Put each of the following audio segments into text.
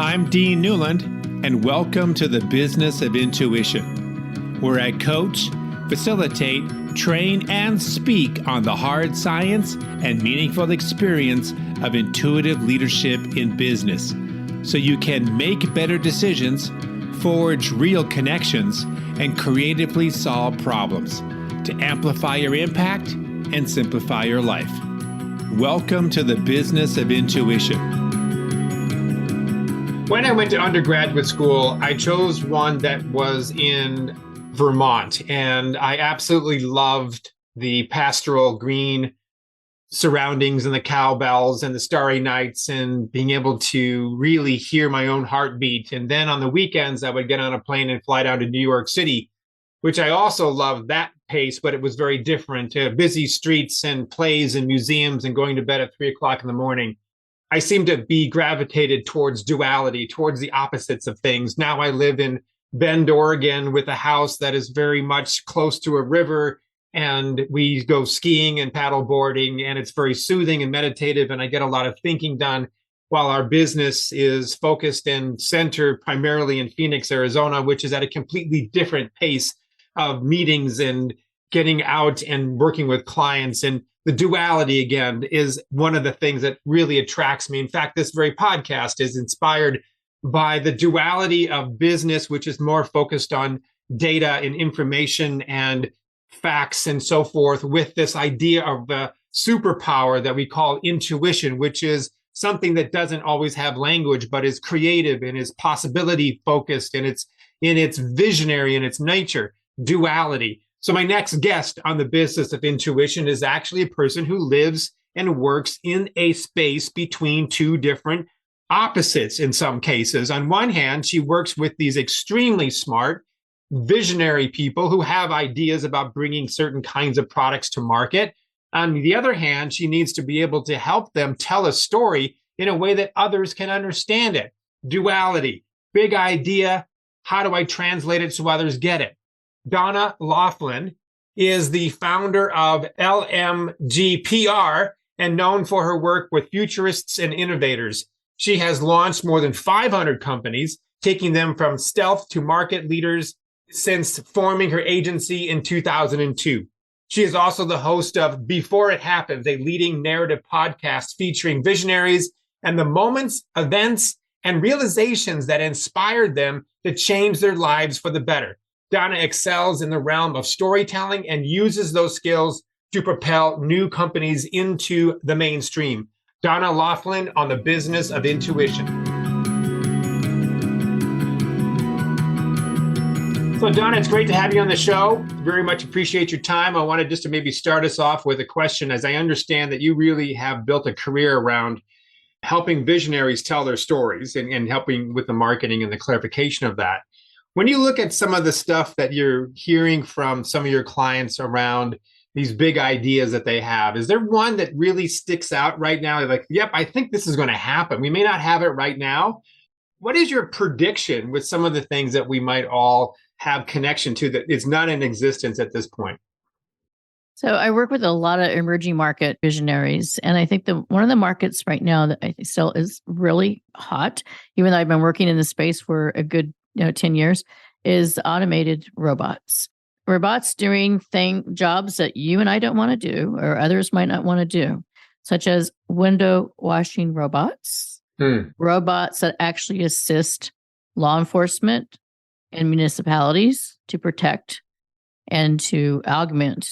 I'm Dean Newlund, and welcome to the Business of Intuition, where I coach, facilitate, train, and speak on the hard science and meaningful experience of intuitive leadership in business, so you can make better decisions, forge real connections, and creatively solve problems to amplify your impact and simplify your life. Welcome to the Business of Intuition. When I went to undergraduate school, I chose one that was in Vermont, and I absolutely loved the pastoral green surroundings and the cowbells and the starry nights and being able to really hear my own heartbeat. And then on the weekends, I would get on a plane and fly down to New York City, which I also loved that pace, but it was very different. Busy streets and plays and museums and going to bed at 3 o'clock in the morning. I seem to be gravitated towards duality, towards the opposites of things. Now I live in Bend, Oregon, with a house that is very much close to a river, and we go skiing and paddle boarding, and it's very soothing and meditative, and I get a lot of thinking done, while our business is focused and centered primarily in Phoenix, Arizona, which is at a completely different pace of meetings and getting out and working with clients. And the duality, again, is one of the things that really attracts me. In fact, this very podcast is inspired by the duality of business, which is more focused on data and information and facts and so forth, with this idea of the superpower that we call intuition, which is something that doesn't always have language, but is creative and is possibility focused, and it's in its visionary in its nature, duality. So my next guest on the Business of Intuition is actually a person who lives and works in a space between two different opposites in some cases. On one hand, she works with these extremely smart, visionary people who have ideas about bringing certain kinds of products to market. On the other hand, she needs to be able to help them tell a story in a way that others can understand it. Duality, big idea. How do I translate it so others get it? Donna Loughlin is the founder of LMGPR and known for her work with futurists and innovators. She has launched more than 500 companies, taking them from stealth to market leaders since forming her agency in 2002. She is also the host of Before It Happens, a leading narrative podcast featuring visionaries and the moments, events, and realizations that inspired them to change their lives for the better. Donna excels in the realm of storytelling and uses those skills to propel new companies into the mainstream. Donna Loughlin on the Business of Intuition. So Donna, it's great to have you on the show. Very much appreciate your time. I wanted just to maybe start us off with a question, as I understand that you really have built a career around helping visionaries tell their stories and helping with the marketing and the clarification of that. When you look at some of the stuff that you're hearing from some of your clients around these big ideas that they have, is there one that really sticks out right now? Like, yep, I think this is going to happen. We may not have it right now. What is your prediction with some of the things that we might all have connection to that is not in existence at this point? So I work with a lot of emerging market visionaries, and I think one of the markets right now that I think still is really hot, even though I've been working in the space for a good 10 years, is automated robots. Robots doing jobs that you and I don't want to do, or others might not want to do, such as window washing robots, robots that actually assist law enforcement and municipalities to protect and to augment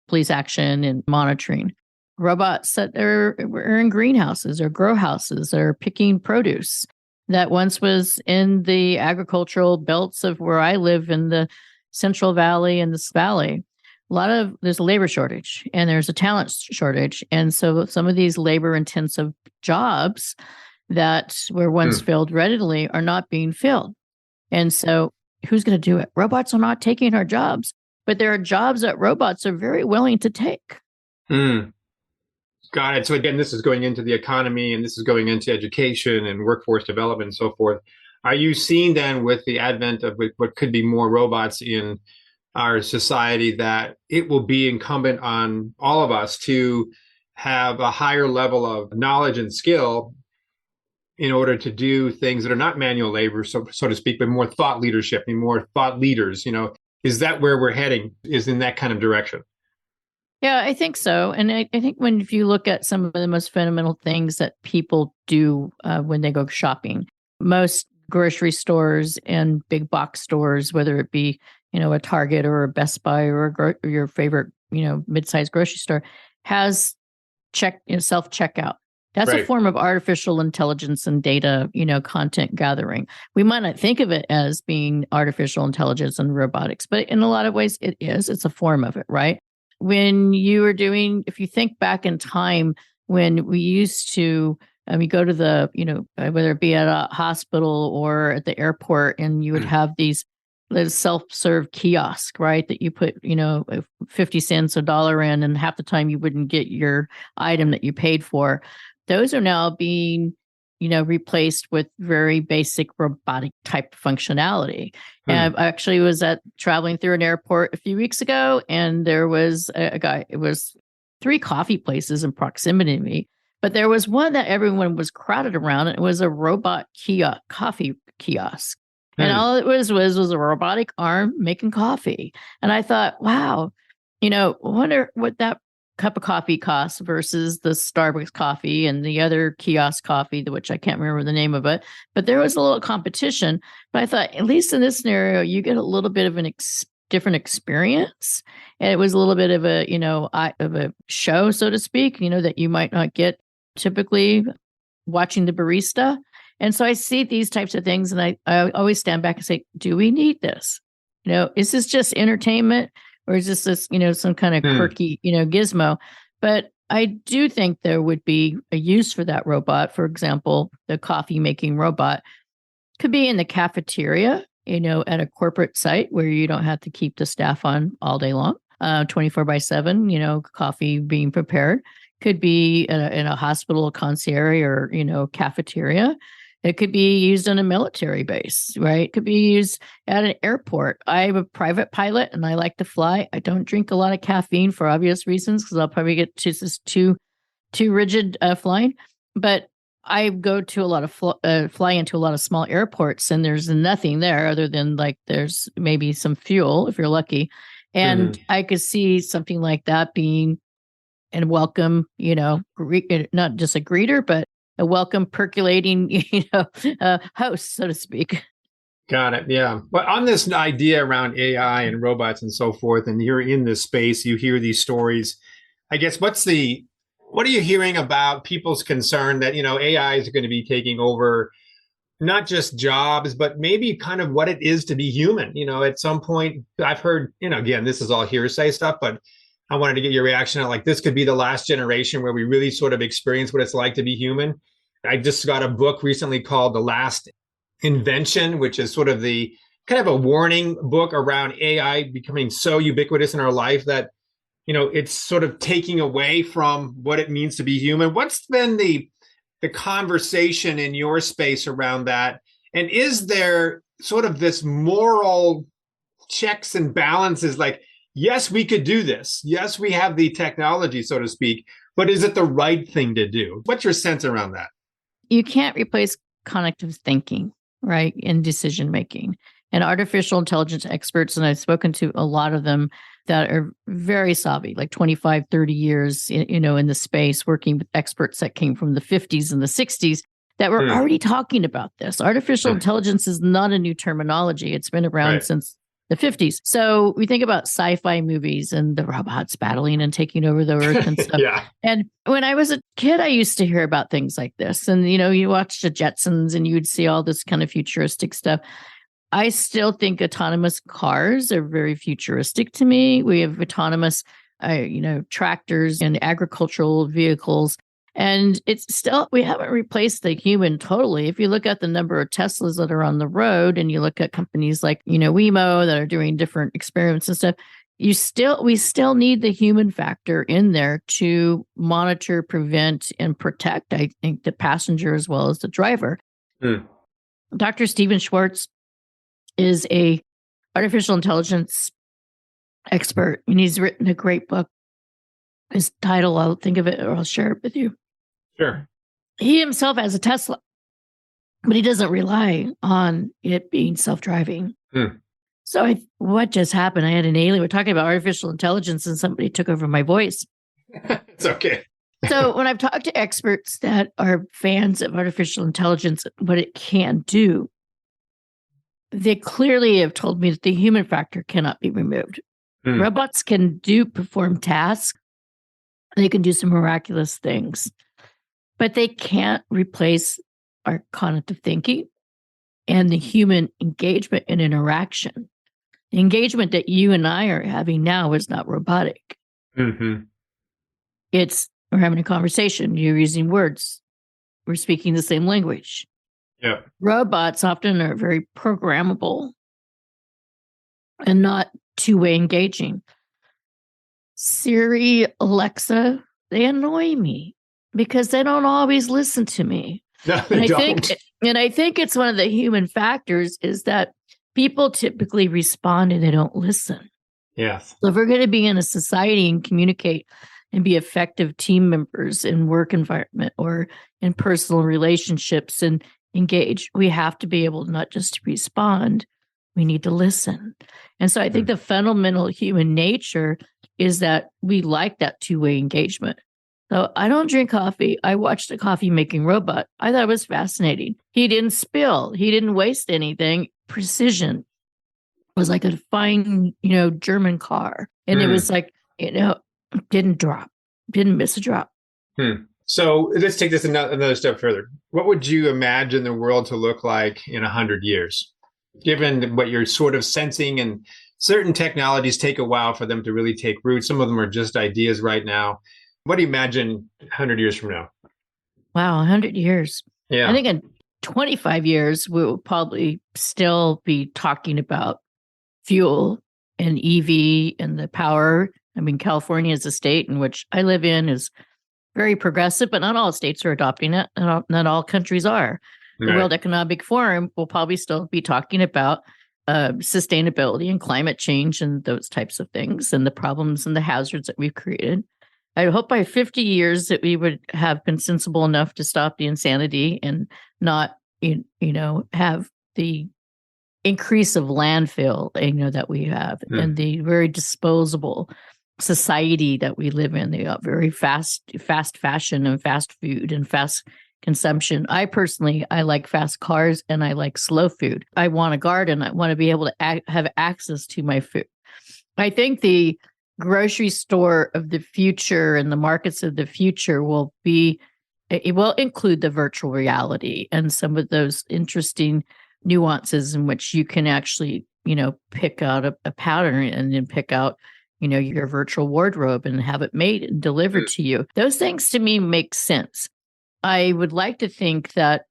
police action and monitoring. Robots that are in greenhouses or grow houses that are picking produce that once was in the agricultural belts of where I live in the Central Valley and this valley. There's a labor shortage and there's a talent shortage. And so some of these labor intensive jobs that were once filled readily are not being filled. And so who's going to do it? Robots are not taking our jobs, but there are jobs that robots are very willing to take. Got it. So again, this is going into the economy, and this is going into education and workforce development and so forth. Are you seeing then, with the advent of what could be more robots in our society, that it will be incumbent on all of us to have a higher level of knowledge and skill in order to do things that are not manual labor, so to speak, but more thought leadership and more thought leaders. Is that where we're heading? Is in that kind of direction? Yeah, I think so. And I think if you look at some of the most fundamental things that people do when they go shopping, most grocery stores and big box stores, whether it be, a Target or a Best Buy or your favorite, mid-sized grocery store, has self-checkout. That's a Right. form of artificial intelligence and data, content gathering. We might not think of it as being artificial intelligence and robotics, but in a lot of ways it is. It's a form of it, right? If you think back in time when we used to, you go to whether it be at a hospital or at the airport, and you would have these self-serve kiosk, right? That you put, 50 cents, $1 in, and half the time you wouldn't get your item that you paid for. Those are now being, replaced with very basic robotic type functionality. And I actually was traveling through an airport a few weeks ago, and there was a guy. It was 3 coffee places in proximity to me, but there was one that everyone was crowded around, and it was a robot coffee kiosk. And all it was a robotic arm making coffee. And I thought, wow, I wonder what that cup of coffee costs versus the Starbucks coffee and the other kiosk coffee, which I can't remember the name of it. But there was a little competition. But I thought, at least in this scenario, you get a little bit of an different experience. And it was a little bit of a show, so to speak, that you might not get typically watching the barista. And so I see these types of things, and I always stand back and say, do we need this? Is this just entertainment, or is this some kind of quirky, gizmo? But I do think there would be a use for that robot. For example, the coffee making robot could be in the cafeteria, at a corporate site where you don't have to keep the staff on all day long, 24/7, coffee being prepared. Could be in a hospital concierge or, cafeteria. It could be used on a military base, right? It could be used at an airport. I'm a private pilot and I like to fly. I don't drink a lot of caffeine for obvious reasons because I'll probably get too rigid flying. But I go to a lot of fly into a lot of small airports, and there's nothing there other than there's maybe some fuel if you're lucky. And I could see something like that being and welcome, not just a greeter, but a welcome percolating, host, so to speak. Got it. Yeah. But on this idea around AI and robots and so forth, and you're in this space, you hear these stories. I guess what are you hearing about people's concern that, AI is going to be taking over not just jobs, but maybe kind of what it is to be human? At some point I've heard, again, this is all hearsay stuff, but I wanted to get your reaction on this could be the last generation where we really sort of experience what it's like to be human. I just got a book recently called The Last Invention, which is sort of the kind of a warning book around AI becoming so ubiquitous in our life that, it's sort of taking away from what it means to be human. What's been the conversation in your space around that? And is there sort of this moral checks and balances yes, we could do this. Yes, we have the technology, so to speak, but is it the right thing to do? What's your sense around that? You can't replace cognitive thinking, right, in decision making. And artificial intelligence experts, and I've spoken to a lot of them that are very savvy, 25, 30 years, in the space, working with experts that came from the 50s and the 60s that were already talking about this. Artificial intelligence is not a new terminology. It's been around since the 50s. So we think about sci-fi movies and the robots battling and taking over the earth and stuff. Yeah. And when I was a kid, I used to hear about things like this. And, you watch the Jetsons and you'd see all this kind of futuristic stuff. I still think autonomous cars are very futuristic to me. We have autonomous, tractors and agricultural vehicles. And it's still, we haven't replaced the human totally. If you look at the number of Teslas that are on the road and you look at companies like, Waymo that are doing different experiments and stuff, we still need the human factor in there to monitor, prevent, and protect, I think, the passenger as well as the driver. Dr. Stephen Schwartz is a artificial intelligence expert, and he's written a great book. His title, I'll think of it or I'll share it with you. Sure. He himself has a Tesla. but he doesn't rely on it being self-driving. So what just happened? I had an alien. We're talking about artificial intelligence and somebody took over my voice. It's okay. So when I've talked to experts that are fans of artificial intelligence, what it can do, they clearly have told me that the human factor cannot be removed. Robots can perform tasks. They can do some miraculous things, but they can't replace our cognitive thinking and the human engagement and interaction. The engagement that you and I are having now is not robotic. It's we're having a conversation. You're using words. We're speaking the same language. Yeah. Robots often are very programmable and not two-way engaging. Siri, Alexa, they annoy me because they don't always listen to me. No, they don't. I think it's one of the human factors is that people typically respond and they don't listen. Yes. So if we're going to be in a society and communicate and be effective team members in work environment or in personal relationships and engage, we have to be able not just to respond, we need to listen. And so I think the fundamental human nature is that we like that two-way engagement. So I don't drink coffee. I watched a coffee making robot. I thought it was fascinating. He didn't spill. He didn't waste anything. Precision. It was like a fine, German car. And it was like, didn't drop, didn't miss a drop. So let's take this another step further. What would you imagine the world to look like in 100 years? Given what you're sort of sensing, and certain technologies take a while for them to really take root. Some of them are just ideas right now. What do you imagine 100 years from now? Wow, 100 years. Yeah. I think in 25 years, we will probably still be talking about fuel and EV and the power. I mean, California is a state in which I live in is very progressive, but not all states are adopting it. Not all countries are. The World Economic Forum will probably still be talking about sustainability and climate change and those types of things and the problems and the hazards that we've created. I hope by 50 years that we would have been sensible enough to stop the insanity and not, have the increase of landfill, that we have and the very disposable society that we live in. The very fast fashion and fast food and fast consumption. I like fast cars and I like slow food. I want a garden. I want to be able to have access to my food. I think the grocery store of the future and the markets of the future will include the virtual reality and some of those interesting nuances in which you can actually, pick out a pattern and then pick out, your virtual wardrobe and have it made and delivered to you. Those things to me make sense. I would like to think that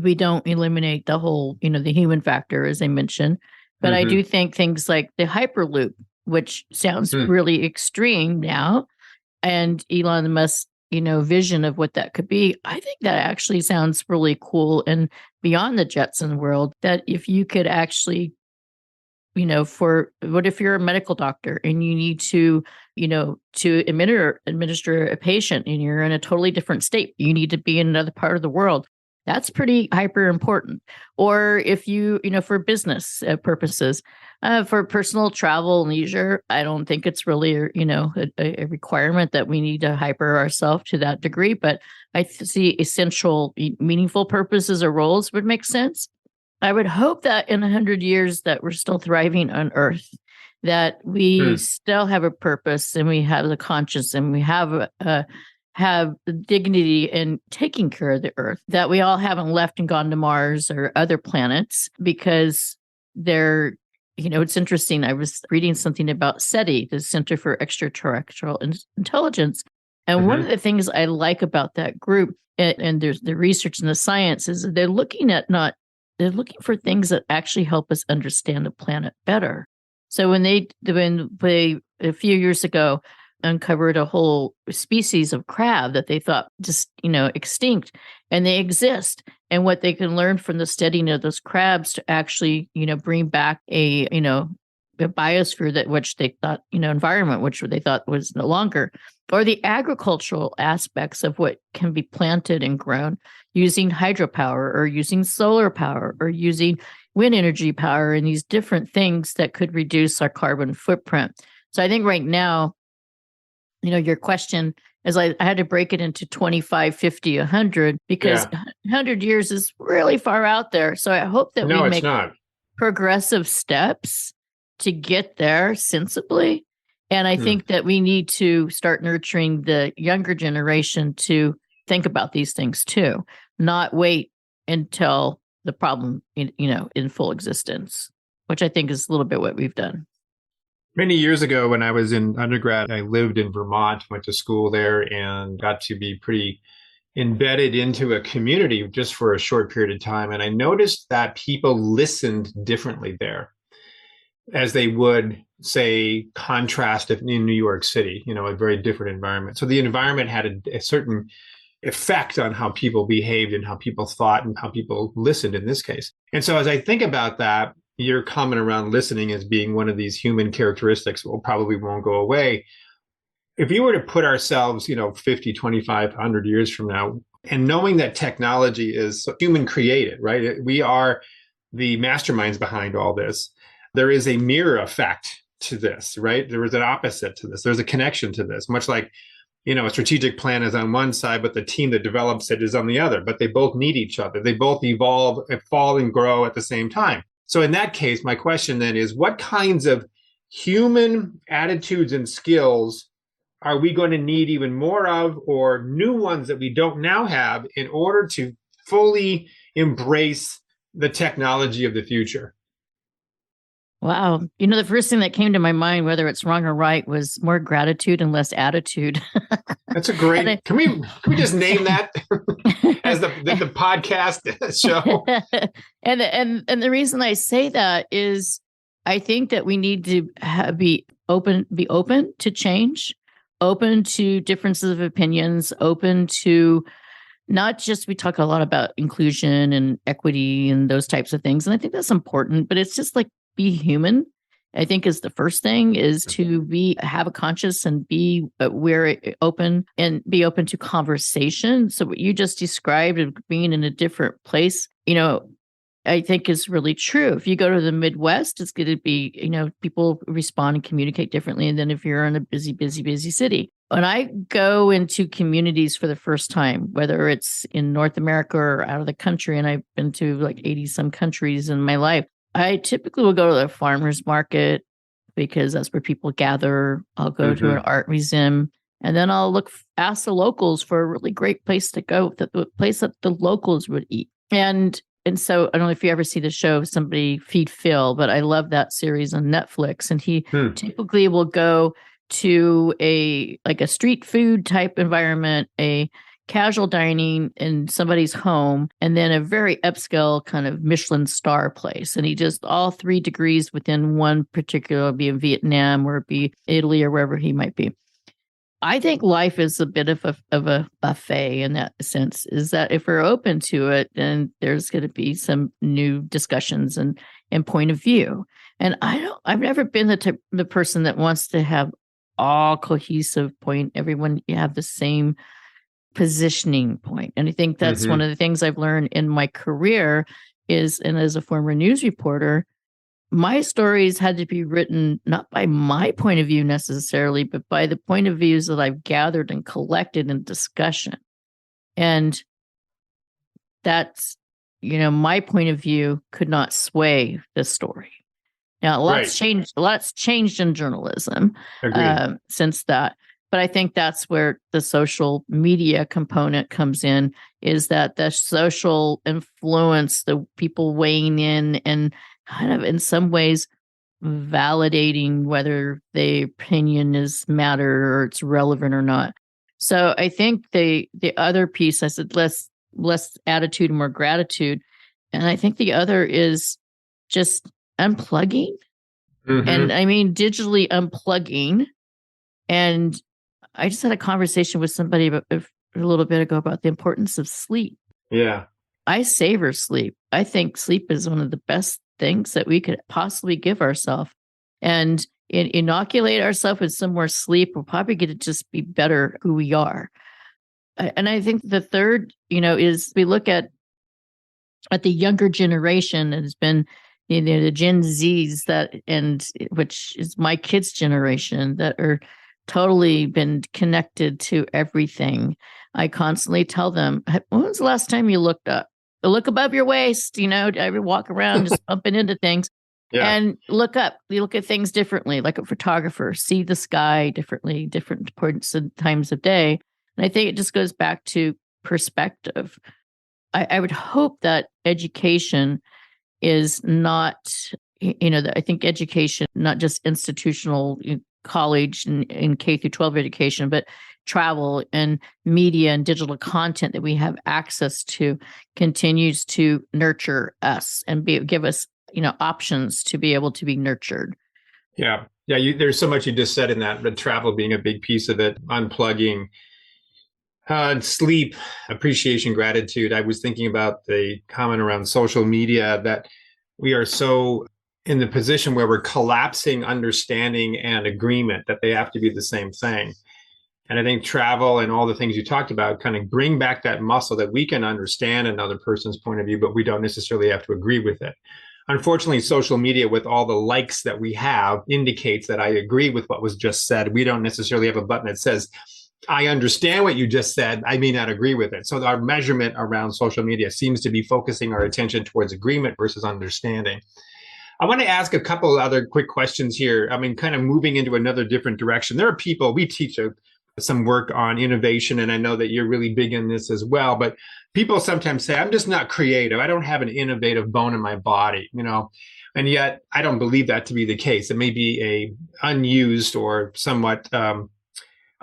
we don't eliminate the whole, the human factor, as I mentioned, but I do think things like the Hyperloop, which sounds really extreme now, and Elon Musk's, vision of what that could be, I think that actually sounds really cool and beyond the Jetson world, that if you could actually, what if you're a medical doctor and you need to, to administer a patient and you're in a totally different state, you need to be in another part of the world. That's pretty hyper important. Or if you, for business purposes, for personal travel and leisure, I don't think it's really, a requirement that we need to hyper ourselves to that degree. But I see essential, meaningful purposes or roles would make sense. I would hope that in 100 years that we're still thriving on Earth, that we still have a purpose and we have the conscience and we have the dignity in taking care of the Earth, that we all haven't left and gone to Mars or other planets because they're, it's interesting. I was reading something about SETI, the Center for Extraterrestrial Intelligence. And one of the things I like about that group, and there's the research and the science, is they're looking for things that actually help us understand the planet better. So when they a few years ago uncovered a whole species of crab that they thought just, extinct, and they exist. And what they can learn from the studying of those crabs to actually, bring back a a biosphere that which they thought, environment, which they thought was no longer, or the agricultural aspects of what can be planted and grown using hydropower or using solar power or using wind energy power and these different things that could reduce our carbon footprint. So I think right now, your question is I had to break it into 25, 50, 100 because 100 years is really far out there. So I hope that we make progressive steps to get there sensibly. And I think that we need to start nurturing the younger generation to think about these things too, not wait until the problem, in full existence, which I think is a little bit what we've done. Many years ago, when I was in undergrad, I lived in Vermont, went to school there, and got to be pretty embedded into a community just for a short period of time. And I noticed that people listened differently there as they would, say, contrast in New York City, a very different environment. So the environment had a certain effect on how people behaved and how people thought and how people listened in this case. And so as I think about that, your comment around listening as being one of these human characteristics probably won't go away. If you were to put ourselves, 50, 25, 100 years from now, and knowing that technology is human created, right? We are the masterminds behind all this. There is a mirror effect to this, right? There is an opposite to this. There's a connection to this, much like, a strategic plan is on one side, but the team that develops it is on the other. But they both need each other. They both evolve and fall and grow at the same time. So in that case, my question then is, what kinds of human attitudes and skills are we going to need even more of, or new ones that we don't now have, in order to fully embrace the technology of the future? Wow. The first thing that came to my mind, whether it's wrong or right, was more gratitude and less attitude. That's a great, can we just name that as the podcast show? And the reason I say that is I think that we need to be open to change, open to differences of opinions, open to not just, we talk a lot about inclusion and equity and those types of things. And I think that's important, but it's just like, be human, I think, is the first thing, is to have a conscious and be open and be open to conversation. So what you just described of being in a different place, I think is really true. If you go to the Midwest, it's going to be, people respond and communicate differently than if you're in a busy, busy, busy city. When I go into communities for the first time, whether it's in North America or out of the country, and I've been to like 80 some countries in my life, I typically will go to the farmer's market because that's where people gather. I'll go to an art museum, and then I'll ask the locals for a really great place to go, the place that the locals would eat. And so I don't know if you ever see the show, Somebody Feed Phil, but I love that series on Netflix. And he typically will go to a street food type environment, a casual dining in somebody's home, and then a very upscale kind of Michelin star place. And he just all 3 degrees within one particular, be in Vietnam or be Italy or wherever he might be. I think life is a bit of a buffet in that sense, is that if we're open to it, then there's going to be some new discussions and point of view. And I've never been the person that wants to have all cohesive point, everyone you have the same positioning point. And I think that's one of the things I've learned in my career and as a former news reporter, my stories had to be written not by my point of view necessarily, but by the point of views that I've gathered and collected in discussion. And that's, my point of view could not sway the story. Now, a lot's changed in journalism since that. But I think that's where the social media component comes in, is that the social influence, the people weighing in and kind of in some ways validating whether the opinion is matter or it's relevant or not. So I think the other piece, I said less attitude and more gratitude. And I think the other is just unplugging. And I mean digitally unplugging. And I just had a conversation with somebody a little bit ago about the importance of sleep. Yeah. I savor sleep. I think sleep is one of the best things that we could possibly give ourselves. and inoculate ourselves with some more sleep, we'll probably get to just be better who we are. And I think the third, is we look at the younger generation that has been, the Gen Zs which is my kids' generation, that are totally been connected to everything. I constantly tell them, when was the last time you looked up? Look above your waist, I walk around just bumping into things. Yeah. And look up. You look at things differently, like a photographer, see the sky differently, different points and times of day. And I think it just goes back to perspective. I would hope that education is not, I think education, not just institutional college and K through 12 education, but travel and media and digital content that we have access to continues to nurture us and give us, options to be able to be nurtured. Yeah. Yeah. There's so much you just said in that, but travel being a big piece of it, unplugging, sleep, appreciation, gratitude. I was thinking about the comment around social media that we are so in the position where we're collapsing understanding and agreement, that they have to be the same thing. And I think travel and all the things you talked about kind of bring back that muscle that we can understand another person's point of view, but we don't necessarily have to agree with it. Unfortunately, social media, with all the likes that we have, indicates that I agree with what was just said. We don't necessarily have a button that says, I understand what you just said, I may not agree with it. So our measurement around social media seems to be focusing our attention towards agreement versus understanding. I want to ask a couple of other quick questions here. I mean, kind of moving into another different direction. There are people, we teach some work on innovation, and I know that you're really big in this as well, but people sometimes say, I'm just not creative. I don't have an innovative bone in my body, and yet I don't believe that to be the case. It may be a unused or somewhat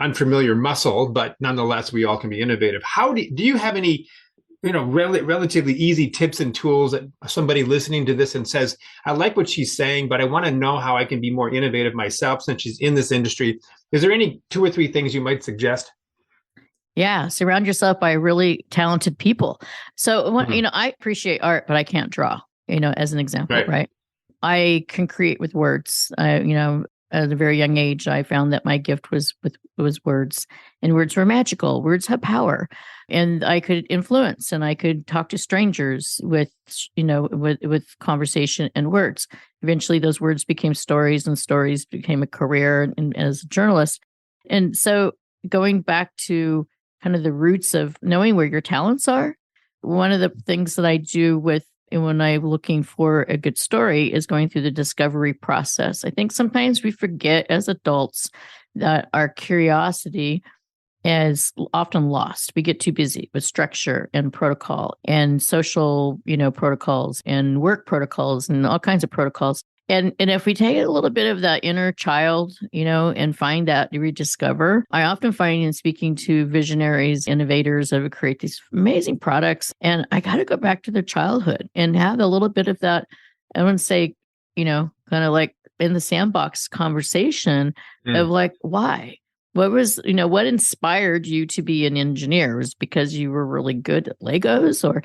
unfamiliar muscle, but nonetheless, we all can be innovative. How do you have any, relatively easy tips and tools that somebody listening to this and says, I like what she's saying, but I want to know how I can be more innovative myself since she's in this industry? Is there any 2 or 3 things you might suggest? Yeah. Surround yourself by really talented people. So, I appreciate art, but I can't draw, as an example, right? I can create with words. At a very young age, I found that my gift was words, and words were magical. Words have power, and I could influence, and I could talk to strangers with conversation and words. Eventually, those words became stories, and stories became a career and as a journalist. And so, going back to kind of the roots of knowing where your talents are, one of the things that I do when I'm looking for a good story is going through the discovery process. I think sometimes we forget as adults that our curiosity is often lost. We get too busy with structure and protocol and social, protocols and work protocols and all kinds of protocols. And if we take a little bit of that inner child, and find that, rediscover, I often find in speaking to visionaries, innovators that would create these amazing products, and I got to go back to their childhood and have a little bit of that, I wouldn't say, kind of like in the sandbox conversation of like, why? What was, what inspired you to be an engineer? Was it because you were really good at Legos or,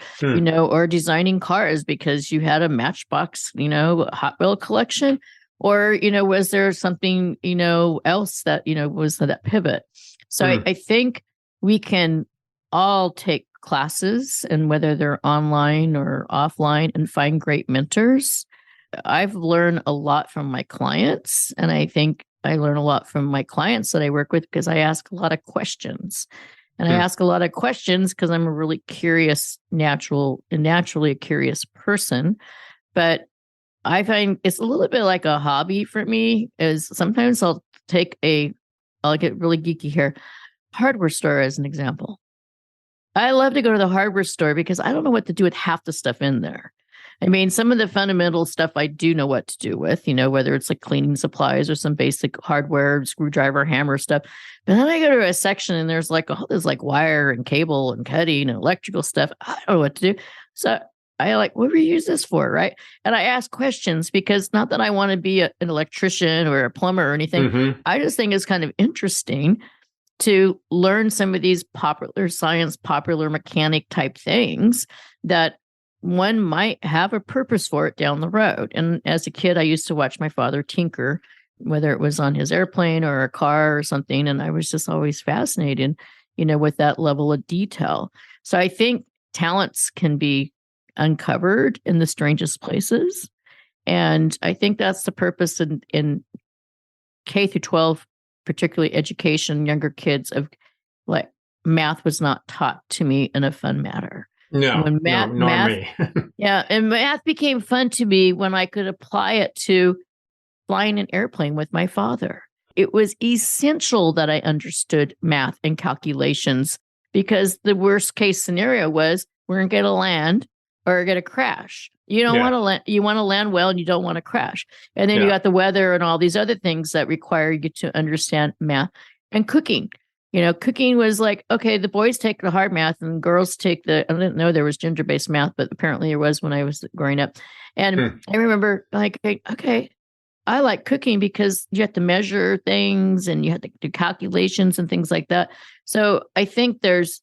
or designing cars because you had a Matchbox, Hot Wheel collection? Or, was there something, else that, was that pivot? So I think we can all take classes, and whether they're online or offline, and find great mentors. I've learned a lot from my clients, and I think I learn a lot from my clients that I work with because I ask a lot of questions. And I ask a lot of questions because I'm a really curious, naturally a curious person. But I find it's a little bit like a hobby for me, is sometimes I'll get really geeky here. Hardware store as an example. I love to go to the hardware store because I don't know what to do with half the stuff in there. I mean, some of the fundamental stuff I do know what to do with, whether it's like cleaning supplies or some basic hardware, screwdriver, hammer stuff. But then I go to a section and there's like wire and cable and cutting and electrical stuff. I don't know what to do. So I what do we use this for, right? And I ask questions because not that I want to be an electrician or a plumber or anything. I just think it's kind of interesting to learn some of these popular science, popular mechanic type things that one might have a purpose for it down the road. And as a kid, I used to watch my father tinker, whether it was on his airplane or a car or something. And I was just always fascinated, with that level of detail. So I think talents can be uncovered in the strangest places. And I think that's the purpose in K through 12, particularly education, younger kids, of like math was not taught to me in a fun manner. No, When nor me. yeah, and math became fun to me when I could apply it to flying an airplane with my father. It was essential that I understood math and calculations, because the worst case scenario was we're going to get a land or get a crash. You don't want to land. You want to land well, and you don't want to crash. And then you got the weather and all these other things that require you to understand math and cooking. Cooking was like, okay, the boys take the hard math and girls take I didn't know there was gender-based math, but apparently there was when I was growing up. And I remember like, okay, I like cooking because you have to measure things and you have to do calculations and things like that. So I think as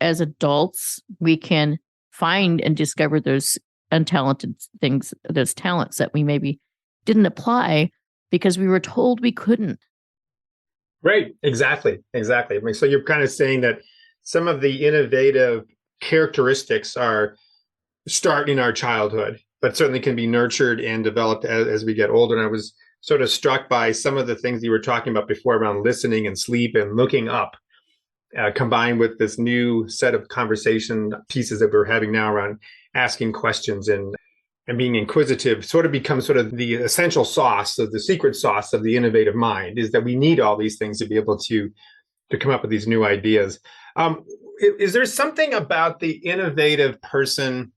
adults, we can find and discover those untalented things, those talents that we maybe didn't apply because we were told we couldn't. Right. Exactly. I mean, so you're kind of saying that some of the innovative characteristics start in our childhood, but certainly can be nurtured and developed as we get older. And I was sort of struck by some of the things you were talking about before around listening and sleep and looking up, combined with this new set of conversation pieces that we're having now around asking questions and being inquisitive. Sort of becomes sort of the essential sauce of the secret sauce of the innovative mind, is that we need all these things to be able to come up with these new ideas. Is there something about the innovative person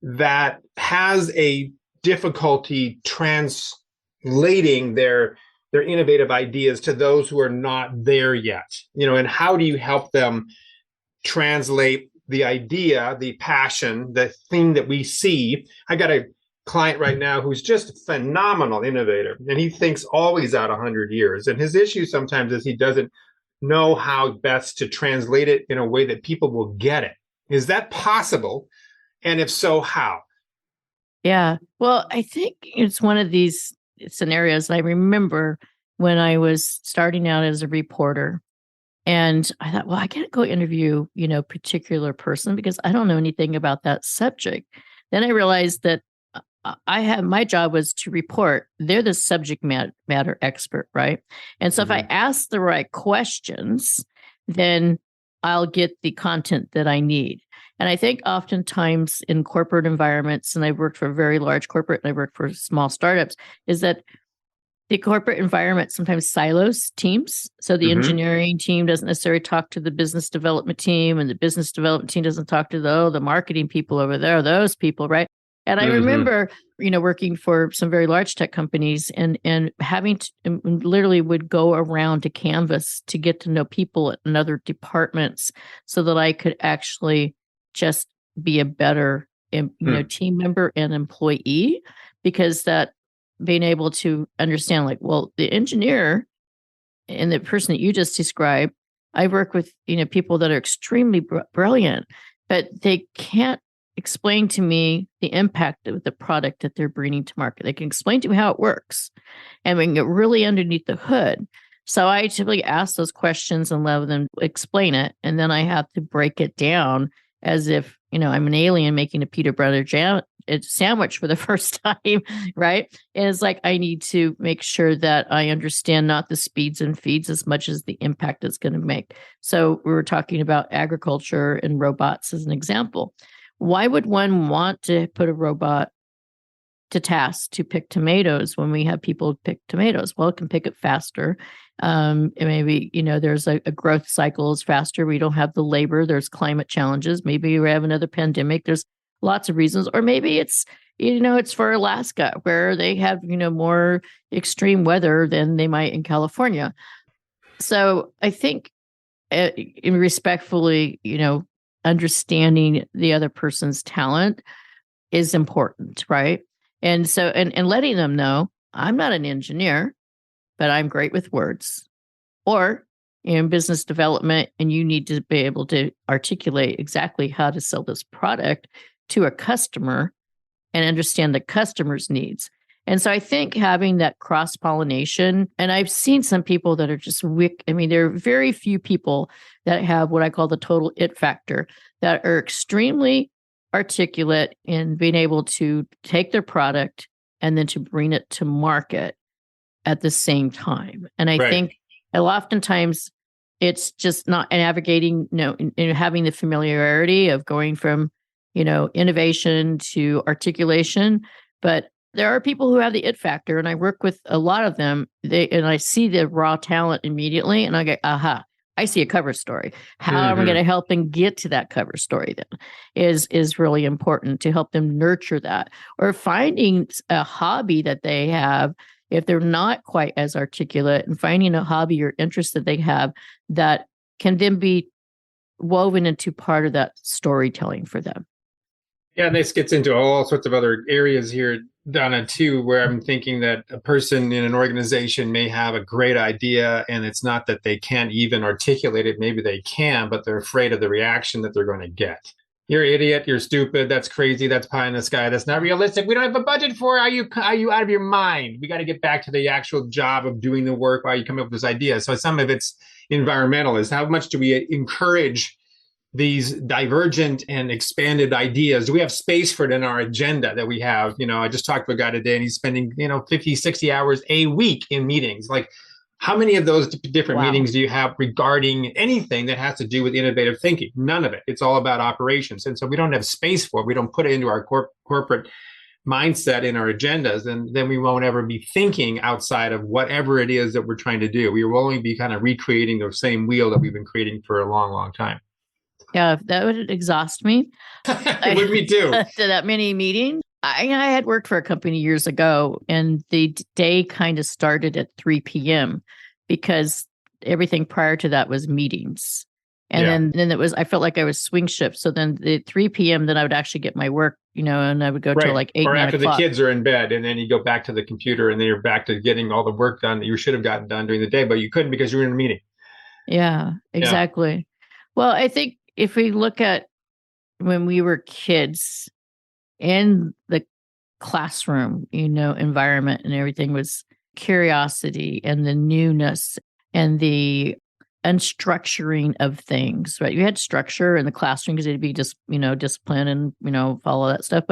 that has a difficulty translating their innovative ideas to those who are not there yet? And how do you help them translate the idea, the passion, the thing that we see? I got a client right now who's just a phenomenal innovator, and he thinks always out 100 years. And his issue sometimes is he doesn't know how best to translate it in a way that people will get it. Is that possible? And if so, how? Yeah. Well, I think it's one of these scenarios. I remember when I was starting out as a reporter, and I thought, well, I can't go interview, particular person because I don't know anything about that subject. Then I realized that my job was to report. They're the subject matter expert, right? And so if I ask the right questions, then I'll get the content that I need. And I think oftentimes in corporate environments, and I've worked for a very large corporate and I've worked for small startups, is that the corporate environment sometimes silos teams. So the engineering team doesn't necessarily talk to the business development team, and the business development team doesn't talk to the marketing people over there, those people, right? And I remember, working for some very large tech companies and having to literally would go around to Canvas to get to know people in other departments so that I could actually just be a better, team member and employee, because that being able to understand, like, well, the engineer and the person that you just described, I work with, people that are extremely brilliant, but they can't explain to me the impact of the product that they're bringing to market. They can explain to me how it works, and we can get really underneath the hood. So I typically ask those questions and let them explain it. And then I have to break it down as if, I'm an alien making a peanut butter jam sandwich for the first time, right? And it's like, I need to make sure that I understand not the speeds and feeds as much as the impact it's going to make. So we were talking about agriculture and robots as an example. Why would one want to put a robot to task to pick tomatoes when we have people pick tomatoes? Well, it can pick it faster. And maybe, there's a growth cycle is faster. We don't have the labor. There's climate challenges. Maybe we have another pandemic. There's lots of reasons. Or maybe it's, it's for Alaska where they have, more extreme weather than they might in California. So I think in respectfully, understanding the other person's talent is important, right? And so, and letting them know, I'm not an engineer, but I'm great with words. Or in business development, and you need to be able to articulate exactly how to sell this product to a customer and understand the customer's needs. And so I think having that cross-pollination, and I've seen some people that are just there are very few people that have what I call the total it factor, that are extremely articulate in being able to take their product and then to bring it to market at the same time. And I think oftentimes it's just not navigating, and having the familiarity of going from, innovation to articulation. But there are people who have the it factor, and I work with a lot of them. And I see the raw talent immediately, and I go, aha, I see a cover story. How am I going to help them get to that cover story then is really important to help them nurture that. Or finding a hobby that they have, if they're not quite as articulate, and finding a hobby or interest that they have that can then be woven into part of that storytelling for them. Yeah, and this gets into all sorts of other areas here, Donna, too, where I'm thinking that a person in an organization may have a great idea, and it's not that they can't even articulate it. Maybe they can, but they're afraid of the reaction that they're going to get. You're an idiot. You're stupid. That's crazy. That's pie in the sky. That's not realistic. We don't have a budget for it. Are you out of your mind? We got to get back to the actual job of doing the work while you come up with this idea. So some of it's environmental. Is how much do we encourage these divergent and expanded ideas? Do we have space for it in our agenda that we have? I just talked to a guy today, and he's spending 50, 60 hours a week in meetings. Like, how many of those different meetings do you have regarding anything that has to do with innovative thinking? None of it. It's all about operations. And so we don't have space for it. We don't put it into our corporate mindset in our agendas, and then we won't ever be thinking outside of whatever it is that we're trying to do. We will only be kind of recreating the same wheel that we've been creating for a long, long time. Yeah, that would exhaust me. It would me too. To that many meetings. I had worked for a company years ago, and the day kind of started at 3 p.m. because everything prior to that was meetings. And then it was, I felt like I was swing shift. So then the 3 p.m., then I would actually get my work, and I would go till like 8, or 9 after o'clock. The kids are in bed, and then you go back to the computer, and then you're back to getting all the work done that you should have gotten done during the day, but you couldn't because you were in a meeting. Yeah, exactly. Yeah. Well, I think if we look at when we were kids in the classroom, environment, and everything was curiosity and the newness and the unstructuring of things, right? You had structure in the classroom because it'd be just, discipline and, follow that stuff.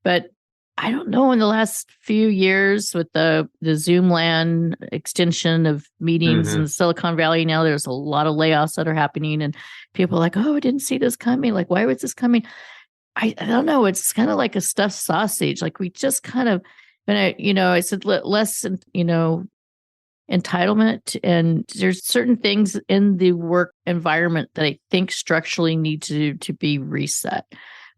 But I don't know, in the last few years with the Zoom land extension of meetings in Silicon Valley now, there's a lot of layoffs that are happening, and people are like, oh, I didn't see this coming. Like, why was this coming? I don't know. It's kind of like a stuffed sausage. Like, we just kind of, I said less, entitlement. And there's certain things in the work environment that I think structurally need to be reset.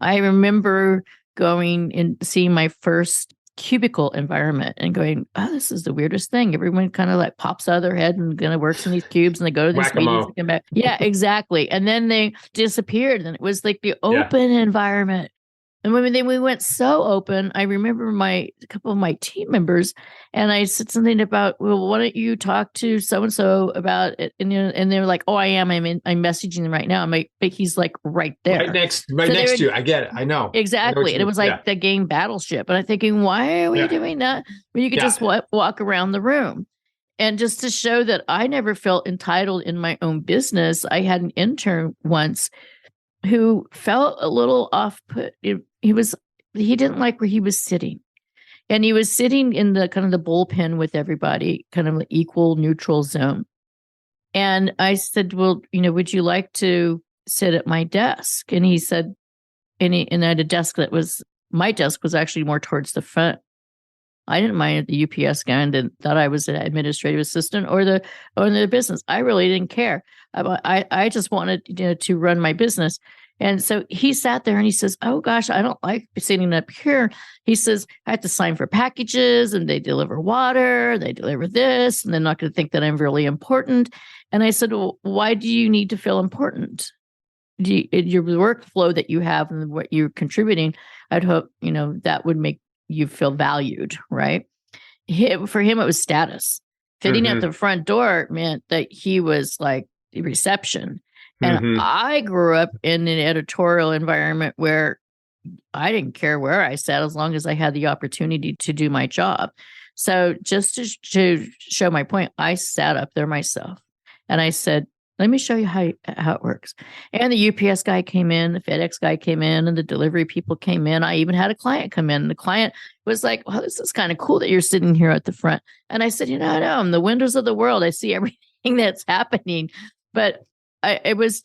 I remember going and seeing my first cubicle environment and going, oh, this is the weirdest thing. Everyone kind of like pops out of their head and kind of works in these cubes, and they go to these meetings and come back. Yeah, exactly. And then they disappeared, and it was like the open environment. And when we went so open, I remember a couple of my team members, and I said something about, well, why don't you talk to so-and-so about it? And they were like, oh, I am. I'm messaging them right now. I'm like, but he's like right there. Right next to you. I get it. I know. Exactly. And it was like the game Battleship. And I'm thinking, why are we doing that when you could just walk around the room? And just to show that I never felt entitled in my own business, I had an intern once who felt a little off put. He didn't like where he was sitting. And he was sitting in the kind of the bullpen with everybody, kind of an equal neutral zone. And I said, well, would you like to sit at my desk? And he said, and I had a desk my desk was actually more towards the front. I didn't mind the UPS guy and thought I was an administrative assistant or the business. I really didn't care. I just wanted to run my business. And so he sat there and he says, oh gosh, I don't like sitting up here. He says, I have to sign for packages, and they deliver water, they deliver this, and they're not going to think that I'm really important. And I said, well, why do you need to feel important? Your workflow that you have and what you're contributing, I'd hope, that would make you feel valued, right? For him, it was status. Sitting at the front door meant that he was like the reception. And I grew up in an editorial environment where I didn't care where I sat as long as I had the opportunity to do my job. So just to show my point, I sat up there myself and I said, let me show you how it works. And the UPS guy came in, the FedEx guy came in, and the delivery people came in. I even had a client come in. And the client was like, well, this is kind of cool that you're sitting here at the front. And I said, I know, I'm the windows of the world. I see everything that's happening. But it was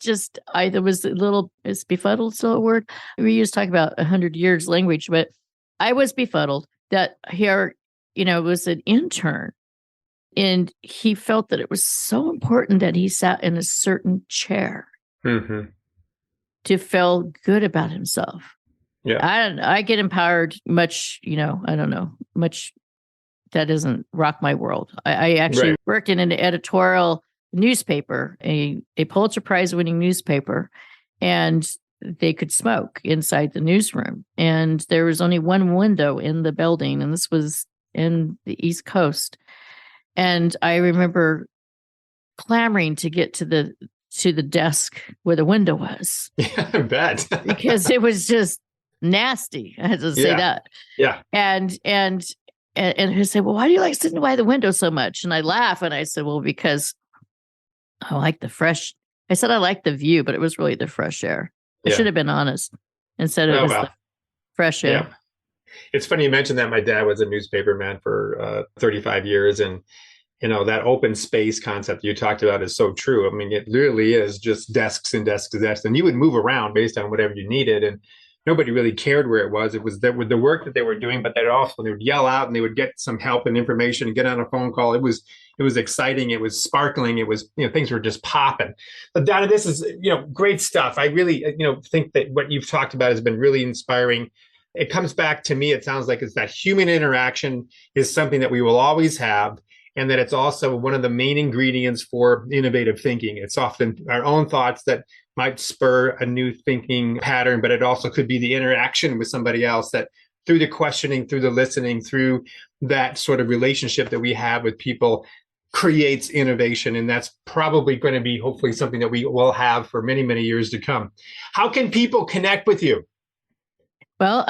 a little, is befuddled still a word? We used to talk about 100 years language, but I was befuddled that here, was an intern. And he felt that it was so important that he sat in a certain chair to feel good about himself. Yeah. I get empowered much, I don't know, much that doesn't rock my world. I actually worked in an editorial newspaper, a Pulitzer Prize winning newspaper, and they could smoke inside the newsroom. And there was only one window in the building, and this was in the East Coast. And I remember clamoring to get to the desk where the window was. Yeah, I bet. Because it was just nasty. I had to say that. Yeah. And he said, well, why do you like sitting by the window so much? And I laugh and I said, well, because I like I said I like the view, but it was really the fresh air. I should have been honest and said it was the fresh air. Yeah. It's funny you mentioned that. My dad was a newspaper man for 35 years. And, that open space concept you talked about is so true. I mean, it literally is just desks and desks and desks. And you would move around based on whatever you needed. And nobody really cared where it was. It was the work that they were doing, but they would yell out and they would get some help and information and get on a phone call. It was exciting. It was sparkling. It was, things were just popping. But Donna, this is, great stuff. I really, think that what you've talked about has been really inspiring. It comes back to me, it sounds like it's that human interaction is something that we will always have, and that it's also one of the main ingredients for innovative thinking. It's often our own thoughts that might spur a new thinking pattern, but it also could be the interaction with somebody else that through the questioning, through the listening, through that sort of relationship that we have with people creates innovation. And that's probably going to be hopefully something that we will have for many, many years to come. How can people connect with you? Well,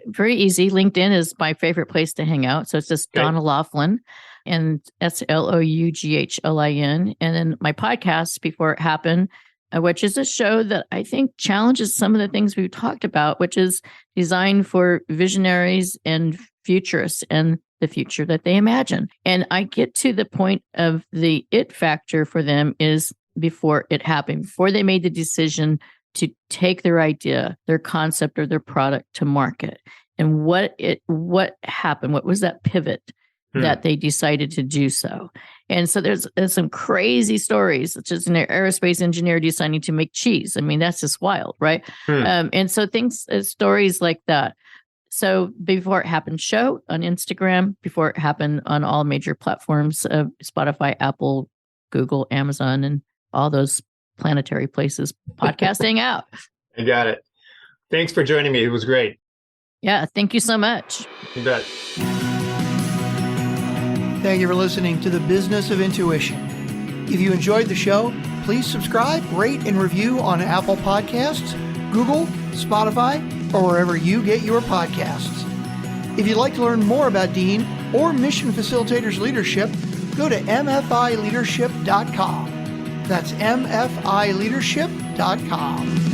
very easy. LinkedIn is my favorite place to hang out. So it's just Donna Loughlin, and that's Loughlin. And then my podcast, Before It Happened, which is a show that I think challenges some of the things we've talked about, which is designed for visionaries and futurists and the future that they imagine. And I get to the point of the it factor for them is before it happened, before they made the decision to take their idea, their concept, or their product to market. And what happened? What was that pivot that they decided to do so? And so there's some crazy stories, such as an aerospace engineer deciding to make cheese. I mean, that's just wild, right? And so stories like that. So Before It Happened show on Instagram, Before It Happened on all major platforms, Spotify, Apple, Google, Amazon, and all those planetary places podcasting out. I got it. Thanks for joining me. It was great. Yeah, thank you so much. You bet. Thank you for listening to The Business of Intuition. If you enjoyed the show, please subscribe, rate, and review on Apple Podcasts, Google, Spotify, or wherever you get your podcasts. If you'd like to learn more about Dean or Mission Facilitators Leadership, go to mfileadership.com. That's mfileadership.com.